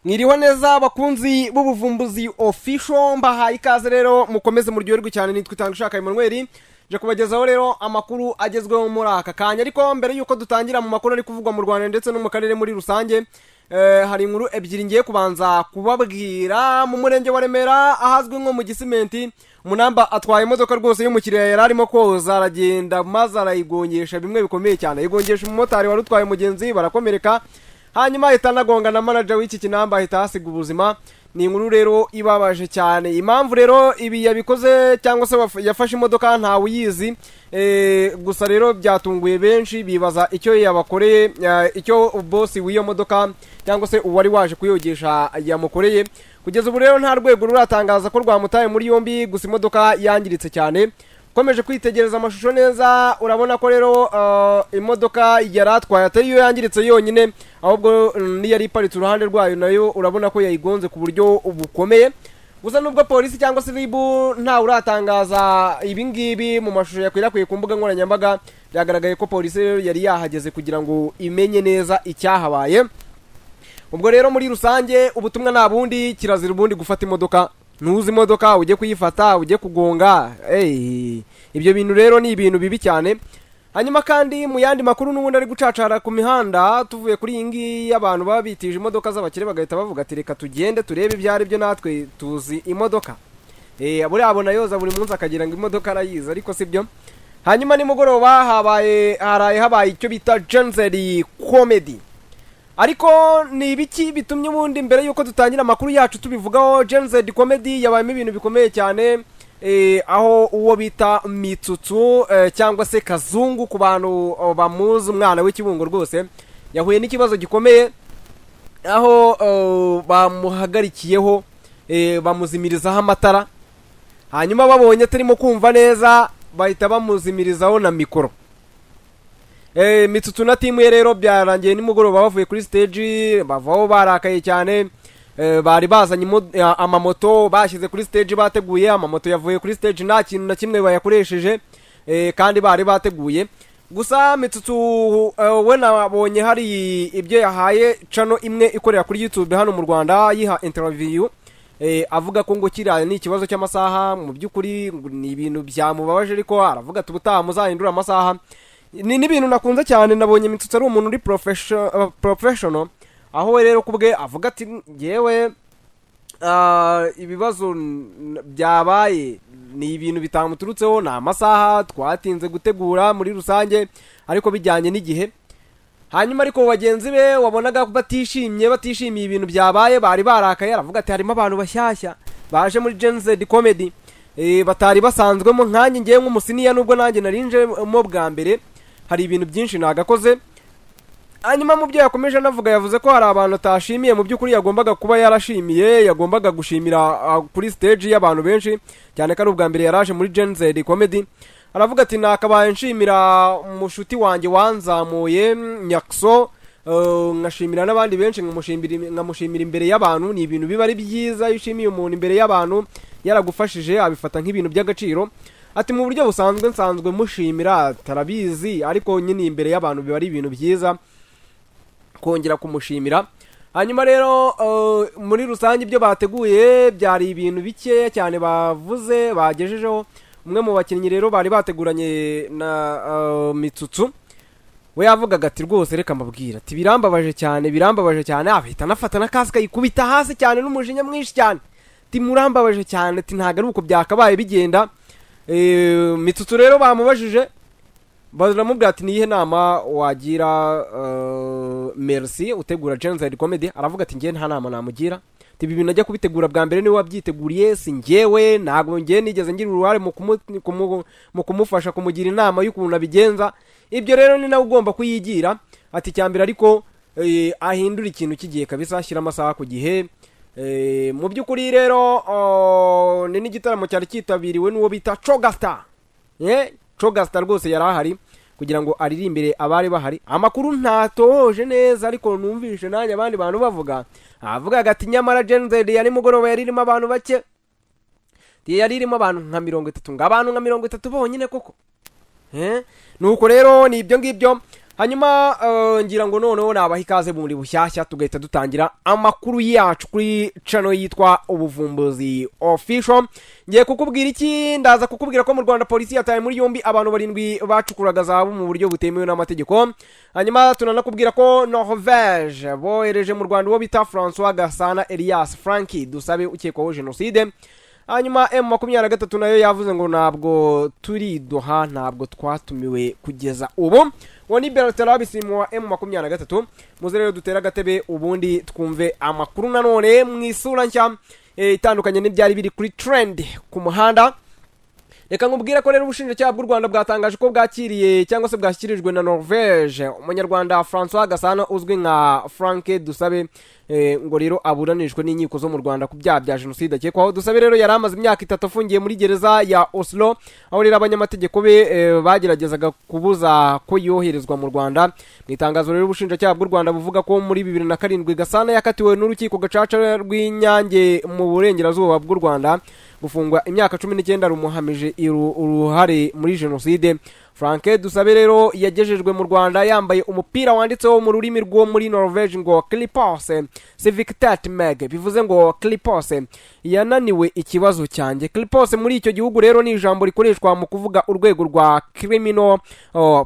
Mwiriwe neza bakunzi b'ubuvumbuzi official, mbahaye ikaze rero mukomeze muryoherwe cyane. Nitwe Tangushaka Emmanuel je kubagezaho rero amakuru agezweho muri aka kanya. Ariko mbere yuko dutangira mu makuru ari kuvugwa mu Rwanda ndetse no mu karere muri rusange, hari inkuru ebyiri ngiye kubanza kubabwira. Mu murenge wa Remera ahazwi nko Mugisimenti, umunamba atwaye imodoka rwose y'umukiriya yari arimo koza, aragenda maze arayigongesha bimwe bikomeye cyane. Yigongesha umumotari wari utwaye umugenzi, barakomereka. Hanyuma ahita anagonga na manager w'iki kinamba, ahita hasiga ubuzima. Ni inkuru rero ibabaje cyane. Impamvu rero ibi yabikoze cyangwa se yafashe imodoka nta uyizi, gusa rero byatunguye benshi, bibaza icyo yabakoreye, icyo boss w'iyo modoka cyangwa se uwari waje kuyogesha yamukoreye. Kugeza ubu rero nta rwego ruratangaza ko rwamutaye muri yombi, gusa imodoka yangiritse cyane. Komeje kwitegereza amashusho neza, urabona ko rero imodoka yaratwaye atari yo yangiritse yonyine, ahubwo ni yari iparitse uruhande rwayo nayo urabona ko yayigonze ku buryo bukomeye. Gusa nubwo polisi cyangwa se ribu nta uratangaza ibi ngibi, mu mashusho yakwirakwiye ku mbuga nkoranyambaga byagaragaye ko polisi yari yahageze kugira ngo imenye neza icyahabaye. Ubwo rero muri rusange ubutumwa nabundi, kirazira ubundi gufata imodoka, ntuzi imodoka ujye kuyifata ujye kugonga. Ibyo bintu rero ni ibintu bibi cyane. Hanyuma kandi mu yandi makuru n'ubundi ari gucacara ku mihanda, tuvuye kuri ingi y'abantu babitije imodoka z'abakire bagahita bavuga ati reka tugende turebe ibyari byo, natwe tuzi imodoka. Aburi abona yoza buri munsi akagira ngo imodoka arayiza, ariko sibyo. Hanyuma ni mugoroba habaye icyo bita Genzeri comedy. Ariko ni ibiki bitumye ubundi mbere yuko dutangira amakuru yacu tubivugaho? Genzeri comedy yabayemo ibintu bikomeye cyane, aho uwo bita Mitsutsu cyangwa se Kazungu ku bantu bamuzi, umwana w'ikibungo rwose, yahuye n'ikibazo gikomeye, aho bamuhagarikiyeho, bamuzimirizaho amatara. Hanyuma babonye atarimo kumva neza bahita bamuzimirizaho na mikoro. Mitsutsu na timu ye rero byarangiye nimugoroba bavuye kuri stage, bavaho barakaye cyane. Bari bazanye amamoto bashyize kuri stage, bateguye amamoto yavuye kuri stage nta kintu na kimwe bayakoresheje, kandi bari bateguye. Gusa Mitsutsu we nabonye hari ibyo yahaye channel imwe ikorera kuri YouTube hano mu Rwanda, yiha interview, avuga ko ngo kiriya ni ikibazo cy'amasaha, mu by'ukuri ni ibintu byamubabaje, ariko aravuga ati ubutaha muzahindura amasaha. Ni ibintu nakunze cyane. Nabonye Mitsutsu ari umuntu uri professional, aho rero kubwe avuga ati yewe ibibazo byabaye ni ibintu bitamuturutseho, na amasaha twatinze gutegura muri rusange, ariko bijyanye n'igihe. Hanyuma ariko bagenzi be wabonaga batishimiye ibintu byabaye, bari barakaye. Aravuga ati harimo abantu bashyashya baje muri Genzeri comedy, batari basanzwemo nkanjye ngiye nk'umusiniya, nubwo nanjye narinje mo bwa mbere, hari ibintu byinshi nagakoze. Hanyuma mu byo yakomeje anavuga, yavuze ko hari abantu atashimiye, mu by'ukuri yagombaga kuba yarashimiye, yagombaga gushimira kuri stage y'abantu benshi cyane, ko ari ubwa mbere yaraje muri Genzeri comedy. Aravuga ati nakabaye nshimira mushuti wanjye wanzamuye Nyakso, ngashimira n'abandi benshi, ngamushimira imbere y'abantu. Ni ibintu biba ari byiza iyo ushimiye umuntu imbere y'abantu yaragufashije, abifata nk'ibintu by'agaciro. Ati mu buryo busanzwe nsanzwe mushimira tarabizi, ariko nyine imbere y'abantu biba ari ibintu byiza kongera kumushimira. Hanyuma rero muri rusange ibyo bateguye byari ibintu bikeya cyane bavuze bagejejeho. Umwe mu bakinnyi rero bari bateguranye na Mitsutsu, we yavugaga ati rwose reka mbabwira ati birambabaje cyane, ahita anafata na kasika yikubita hasi cyane n'umujinya mwinshi cyane, ati murambabaje cyane, ati ntago ari uko byakabaye bigenda. Mitsutsu rero bamubajije, baramubwira ati niyihe nama wagira Merci utegura Genzeri comedy? Aravuga ati ngiye nta nama namugira, ati ibi bintu najya kubitegura bwa mbere niwe wabyiteguriye, si ngewe, ntago ngiye nigeze ngira uruhare mu kumufasha kumugira inama y'ukuntu abigenza. Ibyo rero ni nawe ugomba kuyigira. Ati cyambere ariko ahindura ikintu kigiye kabisa, ashyira amasaha ku gihe. Mu by'ukuri rero ni n'igitaramo cyari cyitabiriwe n'uwo bita Chogasta. Chogasta rwose yari ahari kugira ngo aririmbire abari bahari. Amakuru ntatohoje neza, ariko numvishe nanjye abandi bantu avuga ati nyamara Genzeri yari mugoroba yaririmo abantu bake, yaririmo abantu nka 30, ngabantu nka 30 bonyine koko. Nuko rero ni ibyo ngibyo. hanyuma ngira ngo noneho nabaha ikaze muri bushyashya tugahita dutangira amakuru yacu kuri channel yitwa Ubuvumbuzi Official. Ngiye kukubwira iki? Ndaza kukubwira ko mu Rwanda polisi yataye muri yombi abantu 7 bacukuraga zahabu mu buryo butemewe n'amategeko. Hanyuma tunanakubwira ko Norvège bohereje mu Rwanda uwo bita François Gasana Elias Frankie Dusabe ukekwaho genocide. Hanyuma M23 nayo yavuze ngo ntabwo turi Doha, ntabwo twatumiwe kugeza ubu. Woni Bertrand Bisimwa wa M23 muze rero dutera gatebe ubundi twumve amakuru nanone mwisura nshya itandukanye n'ibyari biri kuri trend ku muhanda. Reka ngubwira ko rero ubushinjacyaha bw'u Rwanda bwatangaje ko bwakiriye cyangwa se bwashyikirijwe na Norvège umunyarwanda François Gasana uzwi nka Frank Dusabe ngo rero aburanishwe n'inkiko zo mu Rwanda ku byaha bya genocide akekwaho. Dusabe rero yari amaze imyaka 3 afungiye muri gereza ya Oslo, aho rero abanyamategeko be bageragezaga kubuza ko yoherezwa mu Rwanda. Mu itangazo rero ubushinjacyaha bw'u Rwanda buvuga ko muri 2007 Gasana yakatiwe n'urukiko gacaca rw'Inyange mu burengerazuba bw'u Rwanda gufungwa imyaka 19 rumuhamije uruhare muri genocide. Frank Dusabe rero yagejejwe mu Rwanda yambaye umupira wanditseho mu rurimi rwo muri Norvège ngo Clipos Civitat Meg, bivuze ngo Clipos yananiwe ikibazo cyanjye. Clipos muri icyo gihugu rero ni ijambo rikoreshwa mu kuvuga urwego rwa criminal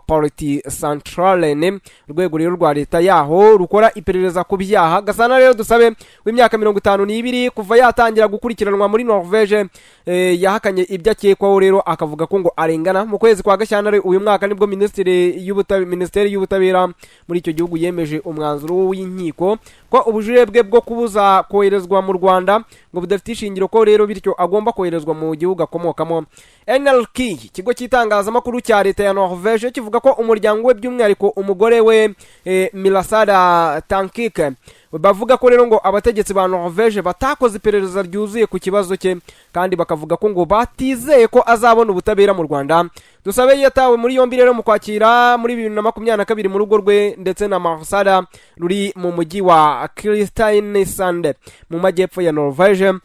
polity centrale, urwego rero rwa leta yaho rukora iperereza ku byaha. Gasana rero Dusabe w'imyaka 52 kuva yatangira gukurikiranwa muri Norvège yahakanye ibyo akekwaho rero akavuga ko ngo arengana. Mu kwezi kwa Gashyantare uyu mwaka nibwo Ministeri y'Ubutabera muri icyo gihugu yemeje umwanzuro w'inkiko ko ubujurire bwe bwo kubuza koherezwa mu Rwanda ngo budafite ishingiro, ko rero bityo agomba koherezwa mu gihugu akomokamo. NLK ikigo cy'itangazamakuru cya leta ya Norvège kivuga ko umuryango we by'umwihariko umugore we Milasada Tankik bavuga ko rero ngo abategetsi ba Norvège batakoze iperereza ryuzuye ku kibazo cye, kandi bakavuga ko ngo batizeye ko azabona ubutabera mu Rwanda. Dusabe yatawe muri yombi rero mu kwakira muri 2022 mu rugo rwe ndetse na Marsala ruri mu mujyi wa Kristiansand mu majyepfo ya Norvège.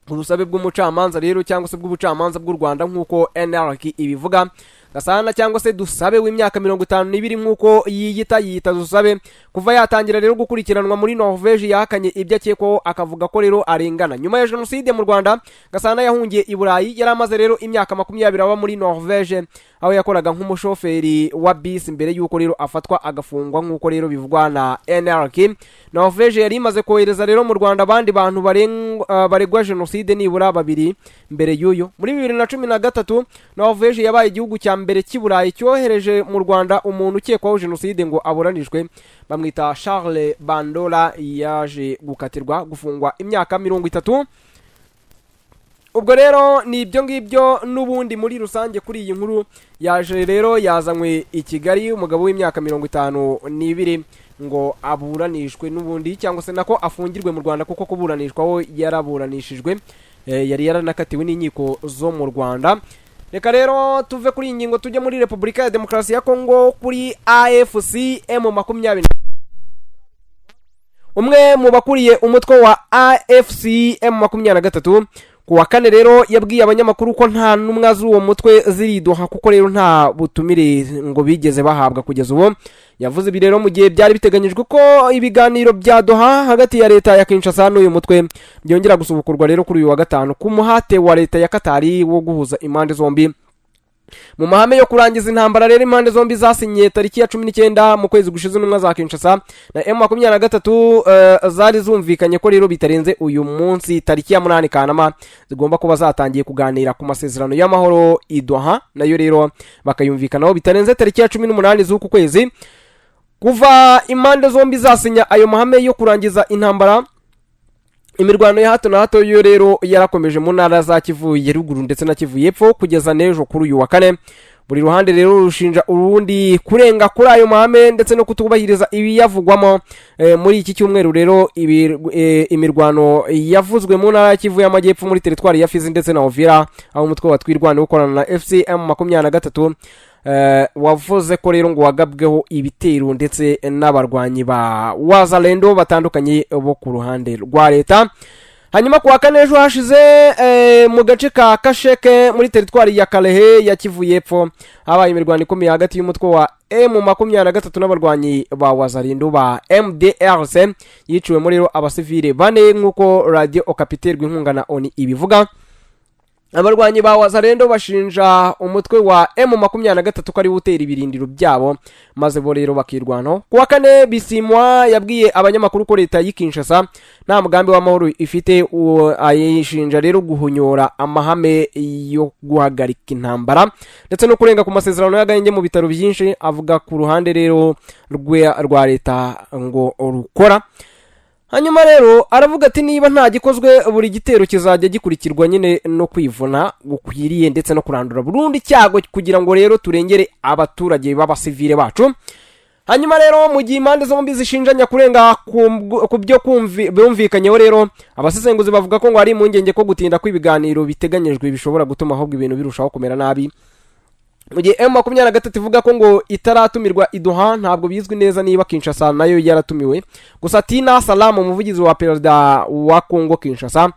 Ubusabe bw'umucamanza rero cyangwa se bw'ubucamanza bw'u Rwanda nk'uko NLK ibivuga. Gasana cyangwa se Dusabe w'imyaka 52 nk'uko yiyita Dusabe kuva yatangira rero gukurikiranwa muri Norvège yahakanye ibyo akekwaho akavuga ko rero arengana. Nyuma ya genocide mu Rwanda Gasana yahungiye i Burayi, yari amaze rero imyaka 20 aba muri Norvège aho yakoraga nk'umushoferi wa bisi mbere yuko rero afatwa agafungwa nk'uko rero bivugwa na NLK. Norvège yari imaze kohereza rero mu Rwanda abandi bantu baregwa genocide nibura 2 mbere y'uyo. Muri 2013 Norvège yabaye igihugu cya mbere cy'Iburayi cyohereje mu Rwanda umuntu ukekwaho genocide ngo aburanishwe, bamwita Charles Bandola, yaje gukatirwa gufungwa imyaka 30. Ubwo rero ni ibyo ngibyo n'ubundi muri rusange kuri iyi nkuru yaje rero yazanywe i Kigali umugabo w'imyaka 52 ngo aburanishwe n'ubundi cyangwa se nako afungirwe mu Rwanda, kuko kuburanishwaho yaraburanishijwe yari yaranakatiwe n'inkiko zo mu Rwanda. Reka rero tuve kuri ingingo tujye muri Repubulika ya Demokarasi ya Kongo kuri AFC M20. Umwe mu bakuriye umutwe wa AFC M23 kuwa kane rero yabwiye abanyamakuru ko nta numwe z'uwo mutwe ziri Doha, kuko rero nta butumire ngo bigeze bahabwa kugeza ubu. Yavuze ibi rero mu gihe byari biteganyijwe ko ibiganiro bya Doha hagati ya leta ya Kinshasa n'uyu mutwe byongera gusubukurwa rero kuri uyu wa gatanu ku muhate wa leta ya Katari wo guhuza impande zombi. Mu mahame yo kurangiza intambara rero impande zombi zasinye tariki ya 19 mu kwezi gushize n'umwa za Kinshasa na M23 zari zumvikanye ko rero bitarenze uyu munsi tariki ya 8 Kanama zigomba kuba zatangiye kuganira ku masezerano y'amahoro i Doha, nayo rero bakayumvikanaho bitarenze tariki ya 18 z'uku kwezi. Kuva impande zombi zasinya ayo mahame yo kurangiza intambara, imirwano ya hato na hato yo rero yarakomeje mu ntara za Kivu ya ruguru ndetse na Kivu y'epfo kugeza nejo kuri uyu wa kane. Buri ruhande rero rushinja urundi kurenga kuri ayo mahame ndetse no kutubahiriza ibiyavugwamo. Muri iki cyumweru rero imirwano yavuzwe mu ntara ya Kivu y'amajyepfo muri teritwari ya Fizi ndetse na Uvira, aho umutwe wa twirwana ukorana na FCM 23 wavuze ko rero ngo wagabweho ibitero ndetse n'abarwanyi ba Wazalendo batandukanye bo ku ruhande rwa leta. hanyuma kuwa kane ejo hashize mu gace ka Kasheke muri teritwari ya Kalehe ya Kivu y'Epfo habaye imirwano ikomeye hagati y'umutwe wa M23 n'abarwanyi ba Wazalendo ba MDRC yiciwe muri rero abasivile bane nkuko radio Okapi inkunga na ONU ibivuga. Abarwanyi ba Wazalendo bashinja umutwe wa M23 ko ari utera ibirindiro byabo maze bo rero bakirwano. Kuwa kane Bisimwa yabwiye abanyamakuru ko leta y'Kinshasa nta mugambi w'amahoro ifite ayishinja rero guhunyora amahame yo guhagarika intambara ndetse no kurenga ku masezerano y'agahenge mu bitaro byinshi. Avuga ku ruhande rero rwa leta ngo rukora. Hanyuma rero aravuga ati niba nta gikozwe buri gitero kizajya gikurikirwa nyine no kwivuna gukwiriye ndetse no kurandura burundu icyago kugira ngo rero turengere abaturage b'abasivile bacu. Hanyuma rero mu gihe impande zombi zishinjanya kurenga ku byo bumvikanyeho rero abasesenguzi bavuga ko ngo ari impungenge ko gutinda kw'ibiganiro biteganyijwe bishobora gutuma ahubwo ibintu birushaho kumera nabi. Mu gihe M23 ivuga ko ngo itaratumirwa iduha ntabwo bizwi neza niba Kinshasa nayo yaratumiwe. Gusa Tina Salama umuvugizi wa perezida wa Kongo Kinshasa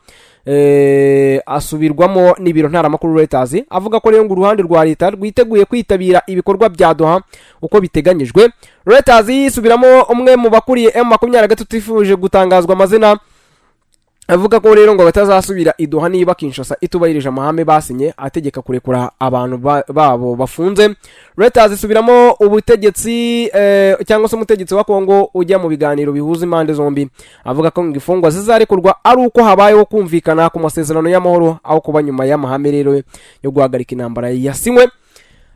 asubirwamo n'ibiro ntaramakuru Reuters avuga ko rero ngo uruhande rwa leta rwiteguye kwitabira ibikorwa bya Doha uko biteganyijwe. Reuters isubiramo umwe mu bakuriye M23 ifuje gutangazwa amazina avuga ko rero ngo batazasubira iduha niba Kinshasa itubahirije amahame basinye ategeka kurekura abantu babo bafunze. Reuters isubiramo ubutegetsi cyangwa se umutegetsi wa Kongo ujya mu biganiro bihuza impande zombi avuga ko ngifungwa zizarekurwa ari uko habayeho kumvikana ku masezerano y'amahoro aho kuba nyuma y'amahame rero yo guhagarika intambara yasinywe.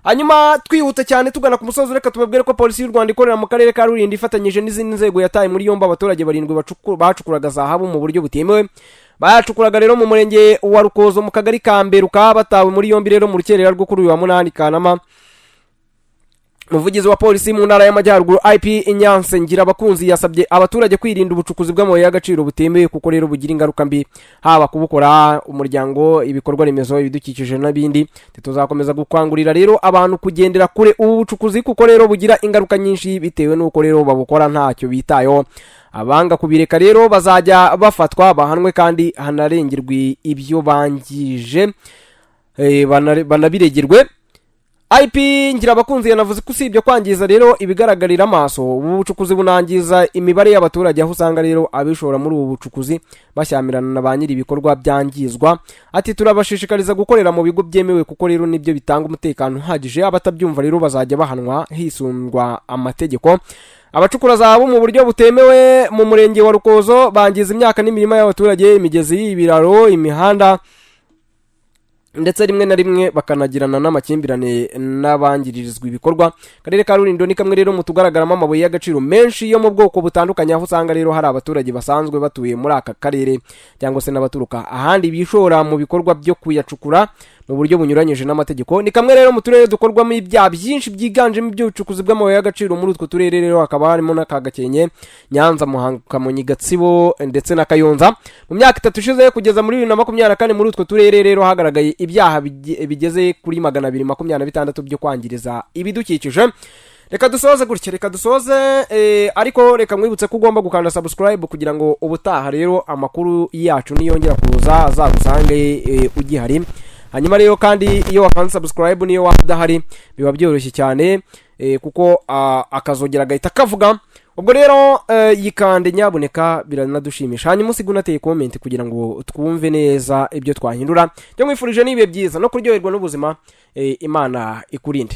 Hanyuma twihuta cyane tugana ku musozi reka tubabwire ko polisi y'u Rwanda ikorera mu karere ka Rulindo ifatanyije n'izindi nzego yataye muri yomba abaturage barindwi bacukuraga zahabu mu buryo butemewe. Bayacukuraga rero mu murenge wa Rukozo mu kagari ka Mberuka batawe muri yombi rero mu rukerera rwo kuri uyu wa 8 Kanama. Umuvugizi wa polisi mu ntara y'Amajyaruguru IP Inyanse ngira abakunzi yasabye abaturage kwirinda ubucukuzi bw'amabuye y'agaciro butemewe kuko rero bugira ingaruka mbi haba kubukora umuryango ibikorwa remezo ibidukikije n'abindi. Tuzakomeza gukangurira rero abantu kugendera kure ubu bucukuzi kuko rero bugira ingaruka nyinshi bitewe nuko rero babukora ntacyo bitayo. Abanga kubireka rero bazajya bafatwa bahanwe kandi hanarengerwe ibyo bangije banabiregerwe. IP ngira abakunzi yanavuze ko usibye kwangiza rero ibigaragarira amaso ubu bucukuzi bunangiza imibare y'abaturage aho usanga rero abishora muri ubu bucukuzi bashyamirana na ba nyiri ibikorwa byangizwa. Ati turabashishikariza gukorera mu bigo byemewe kuko rero nibyo bitanga umutekano uhagije. Abatabyumva rero bazajya bahanwa hisundwa amategeko. Abacukura zahabu mu buryo butemewe mu murenge wa Rukozo bangiza imyaka n'imirima y'abaturage, imigezi, ibiraro, imihanda ndetse rimwe na rimwe bakanagirana n'amakimbirane n'abangiririzwa ibikorwa. Karere ka Rulindo ni kamwe rero mu tugaragaramo amabuye y'agaciro menshi yo mu bwoko butandukanye aho usanga rero hari abaturage basanzwe batuye muri aka karere cyangwa se n'abaturuka ahandi bishora mu bikorwa byo kuyacukura mu buryo bunyuranyije n'amategeko. Ni kamwe rero mu turere dukorwamo ibyaha byinshi byiganjemo iby'ubucukuzi bw'amabuye y'agaciro muri utwo turere rero hakaba harimo n'Akagakenke, Nyanza, Muhanga, Kamonyi, Gatsibo ndetse na Kayonza. Mu myaka 3 ishize kugeza muri 2024 muri utwo turere rero hagaragaye ibyaha bigeze kuri 226 byo kwangiriza ibidukikije. Reka dusoze gutya, reka dusoze ariko reka mwibutse ko ugomba gukanda subscribe kugira ngo ubutaha rero amakuru yacu niyongera kuza azagusange ugihari. Hanyuma rero kandi iyo wakanze subscribe niyo wadahari biba byoroshye cyane kuko akazogera gahita kavuga. Ubwo rero yikande nyaboneka biranadushimisha. Hanyuma usigunateye comment kugira ngo twumve neza ibyo twahindura. Cyo mwifurije nibiye byiza no kuryoherwa n'ubuzima. Imana ikurinde.